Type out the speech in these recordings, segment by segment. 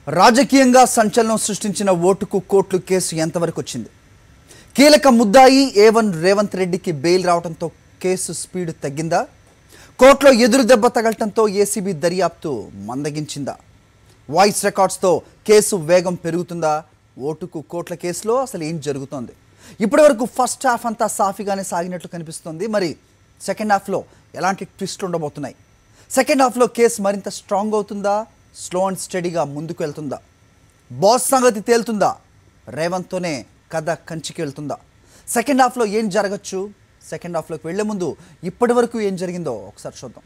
రాజకీయంగా సంచలనం సృష్టించిన ఓటుకు కోట్లు కేసు ఎంతవరకు వచ్చింది? కీలక ముద్దాయి A1 రేవంత్ రెడ్డికి బెయిల్ రావడంతో కేసు స్పీడ్ తగ్గిందా? కోర్టులో ఎదురు దెబ్బ తగలటంతో ఏసీబీ దర్యాప్తు మందగించిందా? వాయిస్ రికార్డ్స్తో కేసు వేగం పెరుగుతుందా? ఓటుకు కోట్ల కేసులో అసలు ఏం జరుగుతోంది? ఇప్పటివరకు ఫస్ట్ హాఫ్ అంతా సాఫీగానే సాగినట్లు కనిపిస్తోంది. మరి సెకండ్ హాఫ్లో ఎలాంటి ట్విస్ట్లు ఉండబోతున్నాయి? సెకండ్ హాఫ్లో కేసు మరింత స్ట్రాంగ్ అవుతుందా? స్లో అండ్ స్టడీగా ముందుకు వెళ్తుందా? బాస్ సంగతి తేలుతుందా? రేవంత్తోనే కథ కంచికి వెళ్తుందా? సెకండ్ హాఫ్లో ఏం జరగచ్చు? సెకండ్ హాఫ్లోకి వెళ్లే ముందు ఇప్పటి వరకు ఏం జరిగిందో ఒకసారి చూద్దాం.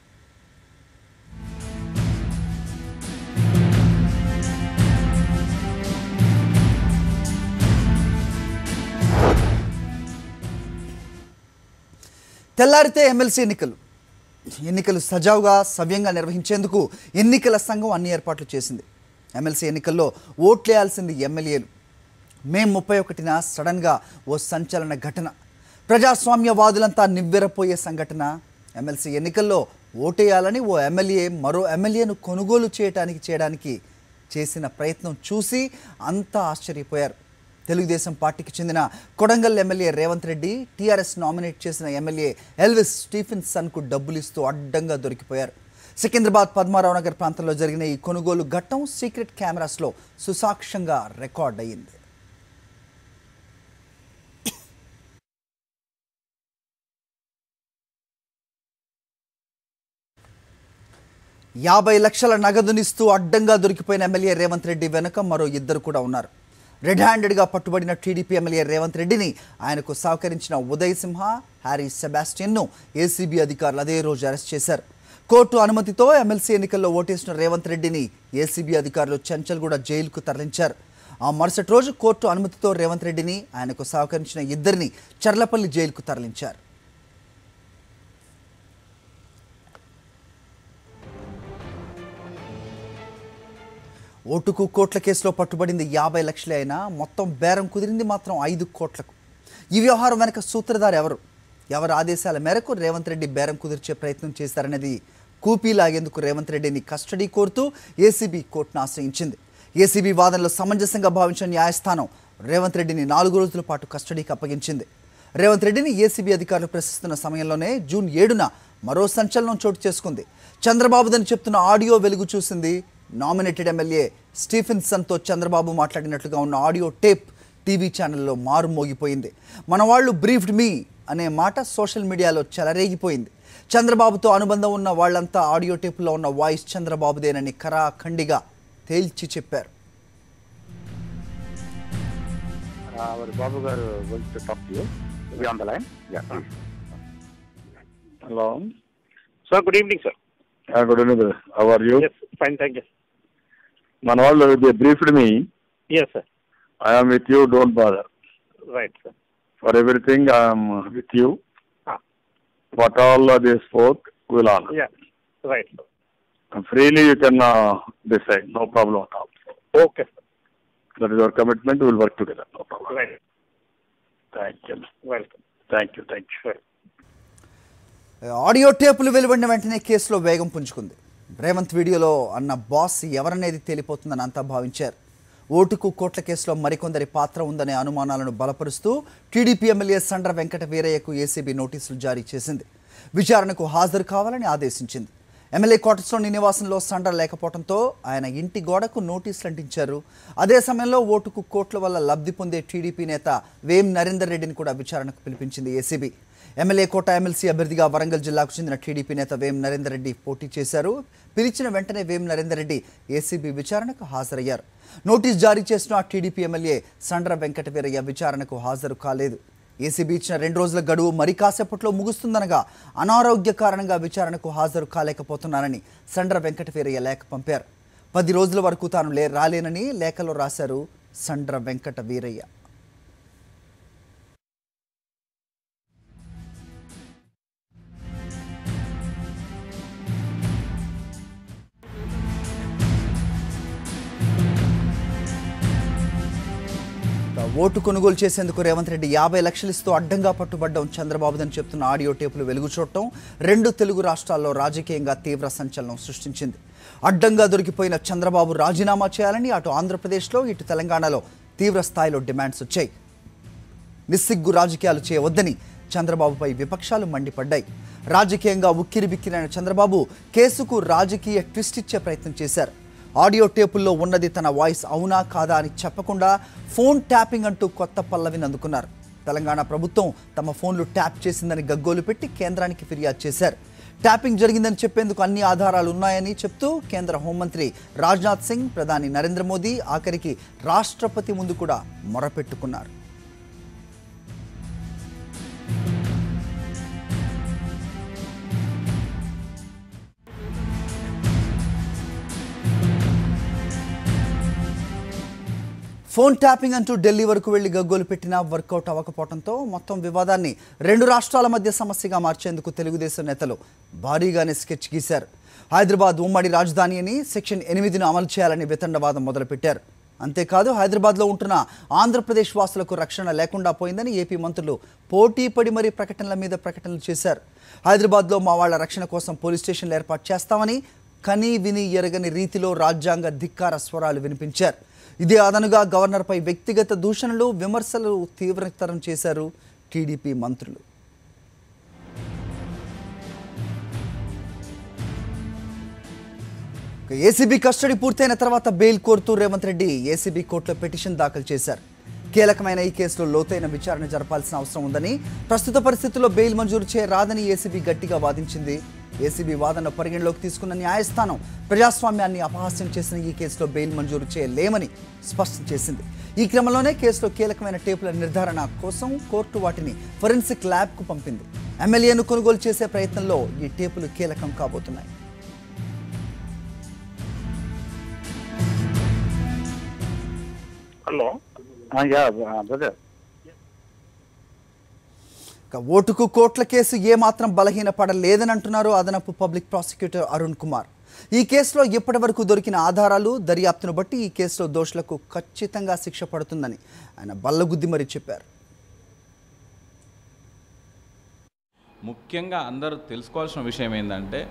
తెల్లారితే ఎమ్మెల్సీ ఎన్నికలు సజావుగా సవ్యంగా నిర్వహించేందుకు ఎన్నికల సంఘం అన్ని ఏర్పాట్లు చేసింది. ఎమ్మెల్సీ ఎన్నికల్లో ఓట్లేయాల్సింది ఎమ్మెల్యేలు. మే 31న సడన్గా ఓ సంచలన ఘటన, ప్రజాస్వామ్యవాదులంతా నివ్వెరపోయే సంఘటన. ఎమ్మెల్సీ ఎన్నికల్లో ఓటేయాలని ఓ ఎమ్మెల్యే మరో ఎమ్మెల్యేను కొనుగోలు చేయడానికి చేసిన ప్రయత్నం చూసి అంతా ఆశ్చర్యపోయారు. తెలుగుదేశం పార్టీకి చెందిన Kodangal MLA Revanth Reddy TRS nominate చేసిన ఎమ్మెల్యే ఎల్విస్ స్టీఫెన్సన్కు డబ్బులు ఇస్తూ అడ్డంగా దొరికిపోయారు. సికింద్రాబాద్ పద్మారావు నగర్ ప్రాంతంలో జరిగిన ఈ కొనుగోలు ఘట్టం సీక్రెట్ కెమెరాస్లో సుసాక్ష్యంగా రికార్డ్ అయ్యింది. $50 లక్షల నగదునిస్తూ అడ్డంగా దొరికిపోయిన ఎమ్మెల్యే రేవంత్ రెడ్డి వెనుక మరో ఇద్దరు కూడా ఉన్నారు. రెడ్ హ్యాండెడ్గా పట్టుబడిన టీడీపీ ఎమ్మెల్యే రేవంత్ రెడ్డిని ఆయనకు సహకరించిన ఉదయ్ సింహ, హ్యారీ సెబాస్టియన్ను ఏసీబీ అధికారులు అదే రోజు అరెస్ట్ చేశారు. కోర్టు అనుమతితో ఎమ్మెల్సీ ఎన్నికల్లో ఓటేసిన రేవంత్ రెడ్డిని ఏసీబీ అధికారులు చెంచల్గూడ జైలుకు తరలించారు. ఆ మరుసటి రోజు కోర్టు అనుమతితో రేవంత్ రెడ్డిని ఆయనకు సహకరించిన ఇద్దరిని చర్లపల్లి జైలుకు తరలించారు. ఓటుకు కోట్ల కేసులో పట్టుబడింది 50 లక్షలే అయినా మొత్తం బేరం కుదిరింది మాత్రం 5 కోట్లకు. ఈ వ్యవహారం వెనక సూత్రధారు ఎవరి ఆదేశాల మేరకు రేవంత్ రెడ్డి బేరం కుదిర్చే ప్రయత్నం చేశారనేది కూపీ లాగేందుకు రేవంత్ రెడ్డిని కస్టడీ కోరుతూ ఏసీబీ కోర్టును ఆశ్రయించింది. ఏసీబీ వాదనలో సమంజసంగా భావించిన న్యాయస్థానం రేవంత్ రెడ్డిని 4 రోజుల పాటు కస్టడీకి అప్పగించింది. రేవంత్ రెడ్డిని ఏసీబీ అధికారులు ప్రశ్నిస్తున్న సమయంలోనే జూన్ 7న మరో సంచలనం చోటు చేసుకుంది. చంద్రబాబుదని చెప్తున్న ఆడియో వెలుగు చూసింది. నామినేటెడ్ ఎమ్మెల్యే స్టీఫెన్సన్తో చంద్రబాబు మాట్లాడినట్లుగా ఉన్న ఆడియో టేప్ టీవీ ఛానల్లో మారుమోగిపోయింది. మన వాళ్ళు బ్రీఫ్డ్ మీ అనే మాట సోషల్ మీడియాలో చెలరేగిపోయింది. చంద్రబాబుతో అనుబంధం ఉన్న వాళ్ళంతా ఆడియో టేపులో ఉన్న వాయిస్ చంద్రబాబుదేనని ఖరాఖండిగా తేల్చి చెప్పారు. Babu garu hello sir, good evening sir. Good evening. How are you? Fine, thank you. మన వాళ్ళు they briefed me. Yes, sir. I am with you, don't bother. Right, sir. For everything I am with you. Ah. What all they spoke, we will honor. Yeah, right, sir. Freely you can decide, no problem at all. Okay, sir. That is our commitment, we will work together, no problem. Right. Thank you. Welcome. Thank you. Right. Audio టేపులు వెలువడిన వెంటనే కేసులో వేగం పుంజుకుంది. రేవంత్ వీడియోలో అన్న boss ఎవరనేది తేలిపోతుందని అంతా భావించారు. ఓటుకు కోట్ల కేసులో మరికొందరి పాత్ర ఉందనే అనుమానాలను బలపరుస్తూ టీడీపీ ఎమ్మెల్యే సండ్ర వెంకట వీరయ్యకు ఏసీబీ నోటీసులు జారీ చేసింది. విచారణకు హాజరు కావాలని ఆదేశించింది. ఎమ్మెల్యే క్వార్టర్స్లోని నివాసంలో సండ్ర లేకపోవడంతో ఆయన ఇంటి గోడకు నోటీసులు అంటించారు. అదే సమయంలో ఓటుకు కోట్ల వల్ల లబ్ధి పొందే టీడీపీ నేత వేం నరేందర్ రెడ్డిని కూడా విచారణకు పిలిపించింది ఏసీబీ. ఎమ్మెల్యే కోట ఎమ్మెల్సీ అభ్యర్థిగా వరంగల్ జిల్లాకు చెందిన టీడీపీ నేత వేం నరేందర్ రెడ్డి పోటీ చేశారు. పిలిచిన వెంటనే వేం నరేందర్ రెడ్డి ఏసీబీ విచారణకు హాజరయ్యారు. నోటీస్ జారీ చేసిన టీడీపీ ఎమ్మెల్యే సండ్ర వెంకట వీరయ్య విచారణకు హాజరు కాలేదు. ఏసీబీ ఇచ్చిన 2 రోజుల గడువు మరి కాసేపట్లో ముగుస్తుందనగా అనారోగ్య కారణంగా విచారణకు హాజరు కాలేకపోతున్నానని సండ్ర వెంకట వీరయ్య లేఖ పంపారు. 10 రోజుల వరకు తాను రాలేనని లేఖలో రాశారు సండ్ర వెంకట వీరయ్య. ఓటు కొనుగోలు చేసేందుకు రేవంత్ రెడ్డి 50 లక్షలు ఇస్తూ అడ్డంగా పట్టుబడ్డం చంద్రబాబుదని చెప్తున్న ఆడియో టేపులు వెలుగు చూడటం 2 తెలుగు రాష్ట్రాల్లో రాజకీయంగా తీవ్ర సంచలనం సృష్టించింది. అడ్డంగా దొరికిపోయిన చంద్రబాబు రాజీనామా చేయాలని అటు ఆంధ్రప్రదేశ్లో ఇటు తెలంగాణలో తీవ్ర స్థాయిలో డిమాండ్స్ వచ్చాయి. నిస్సిగ్గు రాజకీయాలు చేయవద్దని చంద్రబాబుపై విపక్షాలు మండిపడ్డాయి. రాజకీయంగా ఉక్కిరిబిక్కిరైన చంద్రబాబు కేసుకు రాజకీయ ట్విస్ట్ ఇచ్చే ప్రయత్నం చేశారు. ఆడియో టేపుల్లో ఉన్నది తన వాయిస్ అవునా కాదా అని చెప్పకుండా ఫోన్ ట్యాపింగ్ అంటూ కొత్త పల్లవిని అందుకున్నారు. తెలంగాణ ప్రభుత్వం తమ ఫోన్లు ట్యాప్ చేసిందని గగ్గోలు పెట్టి కేంద్రానికి ఫిర్యాదు చేశారు. ట్యాపింగ్ జరిగిందని చెప్పేందుకు అన్ని ఆధారాలు ఉన్నాయని చెప్తూ కేంద్ర హోంమంత్రి రాజ్నాథ్ సింగ్, ప్రధాని నరేంద్ర మోదీ, ఆఖరికి రాష్ట్రపతి ముందు కూడా మొరపెట్టుకున్నారు. ఫోన్ ట్యాపింగ్ అంటూ ఢిల్లీ వరకు వెళ్లి గగ్గోలు పెట్టినా వర్కౌట్ అవ్వకపోవడంతో మొత్తం వివాదాన్ని రెండు రాష్ట్రాల మధ్య సమస్యగా మార్చేందుకు తెలుగుదేశం నేతలు భారీగానే స్కెచ్ గీశారు. హైదరాబాద్ ఉమ్మడి రాజధాని అని సెక్షన్ 8ను అమలు చేయాలని వితండవాదం మొదలుపెట్టారు. అంతేకాదు హైదరాబాద్లో ఉంటున్న ఆంధ్రప్రదేశ్ వాసులకు రక్షణ లేకుండా పోయిందని ఏపీ మంత్రులు పోటీ పడి మరీ ప్రకటనల మీద ప్రకటనలు చేశారు. హైదరాబాద్లో మా వాళ్ల రక్షణ కోసం పోలీస్ స్టేషన్లు ఏర్పాటు చేస్తామని కనీ విని ఎరగని రీతిలో రాజ్యాంగ ధిక్కార స్వరాలు వినిపించారు. ఇదే అదనుగా గవర్నర్పై వ్యక్తిగత దూషణలు, విమర్శలు తీవ్రతరం చేశారు టీడీపీ మంత్రులు. ఏసీబీ కస్టడీ పూర్తయిన తర్వాత బెయిల్ కోరుతూ రేవంత్ రెడ్డి ఏసీబీ కోర్టులో పిటిషన్ దాఖలు చేశారు. కీలకమైన ఈ కేసులో లోతైన విచారణ జరపాల్సిన అవసరం ఉందని, ప్రస్తుత పరిస్థితుల్లో బెయిల్ మంజూరు చేయరాదని ఏసీబీ గట్టిగా వాదించింది. ఏసీబీ వాదన పరిగణలోకి తీసుకున్న న్యాయస్థానం ప్రజాస్వామ్యాన్ని అపహాస్యం చేసిన ఈ కేసులో బెయిల్ మంజూరు చేయలేమని స్పష్టం చేసింది. ఈ క్రమంలోనే కేసులో కీలకమైన టేపుల నిర్ధారణ కోసం కోర్టు వాటిని ఫోరెన్సిక్ ల్యాబ్కు పంపింది. ఎమ్మెల్యేను కొనుగోలు చేసే ప్రయత్నంలో ఈ టేపులు కీలకం కాబోతున్నాయి. హలో. Yeah brother. ఓటుకు కోట్ల కేసు ఏమాత్రం బలహీనపడలేదని అంటున్నారు అదనపు పబ్లిక్ ప్రాసిక్యూటర్ అరుణ్ కుమార్. ఈ కేసులో ఇప్పటి వరకు దొరికిన ఆధారాలు, దర్యాప్తును బట్టి ఈ కేసులో దోషులకు ఖచ్చితంగా శిక్ష పడుతుందని ఆయన బల్లగుద్ది మరీ చెప్పారు. ముఖ్యంగా అందరూ తెలుసుకోవాల్సిన విషయం ఏంటంటే,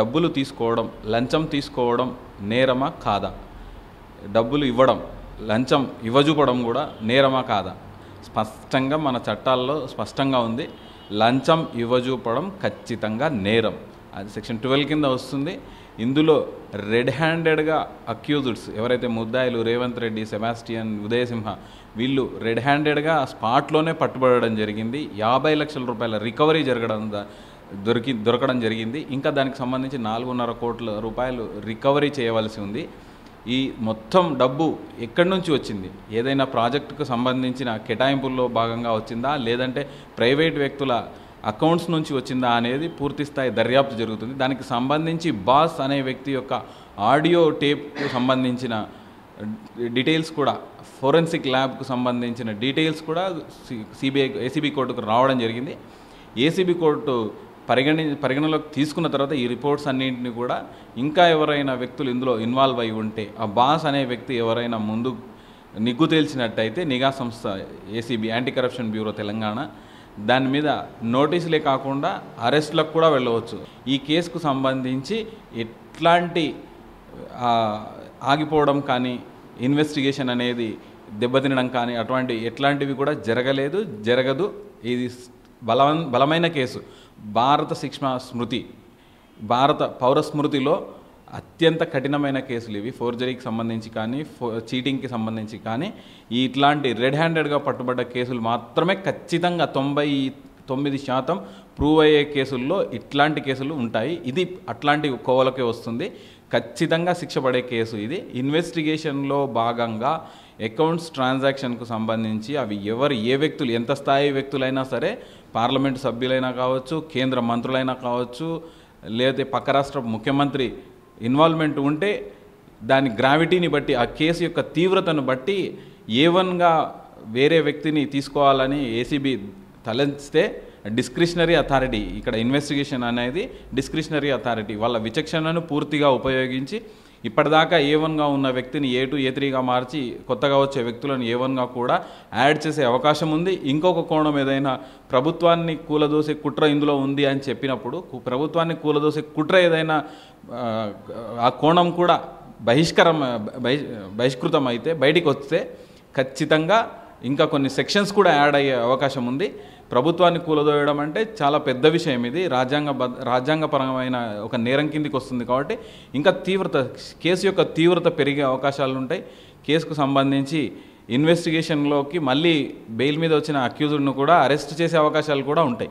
డబ్బులు తీసుకోవడం, లంచం తీసుకోవడం నేరమా కాదా, డబ్బులు ఇవ్వడం, లంచం ఇవ్వజూపడం కూడా నేరమా కాదా? స్పష్టంగా మన చట్టాల్లో స్పష్టంగా ఉంది. లంచం ఇవ్వజూపడం ఖచ్చితంగా నేరం. అది సెక్షన్ 12 కింద వస్తుంది. ఇందులో రెడ్ హ్యాండెడ్గా అక్యూజ్డ్స్ ఎవరైతే ముద్దాయిలు రేవంత్ రెడ్డి, సెబాస్టియన్, ఉదయసింహ, వీళ్ళు రెడ్ హ్యాండెడ్గా స్పాట్లోనే పట్టుబడడం జరిగింది. 50 లక్షల రూపాయల రికవరీ దొరకడం జరిగింది. ఇంకా దానికి సంబంధించి 4.5 కోట్ల రూపాయలు రికవరీ చేయవలసి ఉంది. ఈ మొత్తం డబ్బు ఎక్కడి నుంచి వచ్చింది, ఏదైనా ప్రాజెక్టుకు సంబంధించిన కేటాయింపుల్లో భాగంగా వచ్చిందా, లేదంటే ప్రైవేట్ వ్యక్తుల అకౌంట్స్ నుంచి వచ్చిందా అనేది పూర్తిస్థాయి దర్యాప్తు జరుగుతుంది. దానికి సంబంధించి బాస్ అనే వ్యక్తి యొక్క ఆడియో టేప్కు సంబంధించిన డీటెయిల్స్ కూడా, ఫోరెన్సిక్ ల్యాబ్కు సంబంధించిన డీటెయిల్స్ కూడా ఏసీబీ కోర్టుకు రావడం జరిగింది. ఏసీబీ కోర్టు పరిగణలోకి తీసుకున్న తర్వాత ఈ రిపోర్ట్స్ అన్నింటినీ కూడా ఇంకా ఎవరైనా వ్యక్తులు ఇందులో ఇన్వాల్వ్ అయి ఉంటే, ఆ బాస్ అనే వ్యక్తి ఎవరైనా ముందు నిగ్గు తేల్చినట్టయితే నిఘా సంస్థ ACB, anti corruption bureau Telangana, దాని మీద నోటీసులే కాకుండా అరెస్టులకు కూడా వెళ్ళవచ్చు. ఈ కేసుకు సంబంధించి ఎట్లాంటి ఆగిపోవడం కానీ, ఇన్వెస్టిగేషన్ అనేది దెబ్బతినడం కానీ ఎట్లాంటివి కూడా జరగదు. ఇది బలమైన కేసు. భారత శిక్షా స్మృతి, భారత పౌర స్మృతిలో అత్యంత కఠినమైన కేసులు ఇవి. ఫోర్జరీకి సంబంధించి కానీ, చీటింగ్కి సంబంధించి కానీ, ఇట్లాంటి రెడ్ హ్యాండెడ్గా పట్టుబడ్డ కేసులు మాత్రమే ఖచ్చితంగా 99% ప్రూవ్ అయ్యే కేసుల్లో ఇట్లాంటి కేసులు ఉంటాయి. ఇది అట్లాంటి కోవలకే వస్తుంది. ఖచ్చితంగా శిక్ష పడే కేసు ఇది. ఇన్వెస్టిగేషన్లో భాగంగా అకౌంట్స్ ట్రాన్సాక్షన్కు సంబంధించి అవి ఏ వ్యక్తులు, ఎంత స్థాయి వ్యక్తులైనా సరే, పార్లమెంటు సభ్యులైనా కావచ్చు, కేంద్ర మంత్రులైనా కావచ్చు, లేకపోతే పక్క రాష్ట్ర ముఖ్యమంత్రి ఇన్వాల్వ్మెంట్ ఉంటే దాని గ్రావిటీని బట్టి, ఆ కేసు యొక్క తీవ్రతను బట్టి A1గా వేరే వ్యక్తిని తీసుకోవాలని ఏసీబీ తలంచితే డిస్క్రిషనరీ అథారిటీ, ఇక్కడ ఇన్వెస్టిగేషన్ అనేది డిస్క్రిషనరీ అథారిటీ, వాళ్ళ విచక్షణను పూర్తిగా ఉపయోగించి ఇప్పటిదాకా A1గా ఉన్న వ్యక్తిని A2 A3గా మార్చి కొత్తగా వచ్చే వ్యక్తులను A1గా కూడా యాడ్ చేసే అవకాశం ఉంది. ఇంకొక కోణం ఏదైనా ప్రభుత్వాన్ని కూలదోసే కుట్ర ఇందులో ఉంది అని చెప్పినప్పుడు ప్రభుత్వాన్ని కూలదోసే కుట్ర ఏదైనా ఆ కోణం కూడా బహిష్కృతం అయితే బయటికి వస్తే ఖచ్చితంగా ఇంకా కొన్ని సెక్షన్స్ కూడా యాడ్ అయ్యే అవకాశం ఉంది. ప్రభుత్వాన్ని కూలదోయడం అంటే చాలా పెద్ద విషయం. ఇది రాజ్యాంగపరమైన ఒక నేరం కిందికి వస్తుంది. కాబట్టి ఇంకా కేసు యొక్క తీవ్రత పెరిగే అవకాశాలు ఉంటాయి. కేసుకు సంబంధించి ఇన్వెస్టిగేషన్లోకి మళ్ళీ బెయిల్ మీద వచ్చిన అక్యూజ్డ్ను కూడా అరెస్ట్ చేసే అవకాశాలు కూడా ఉంటాయి.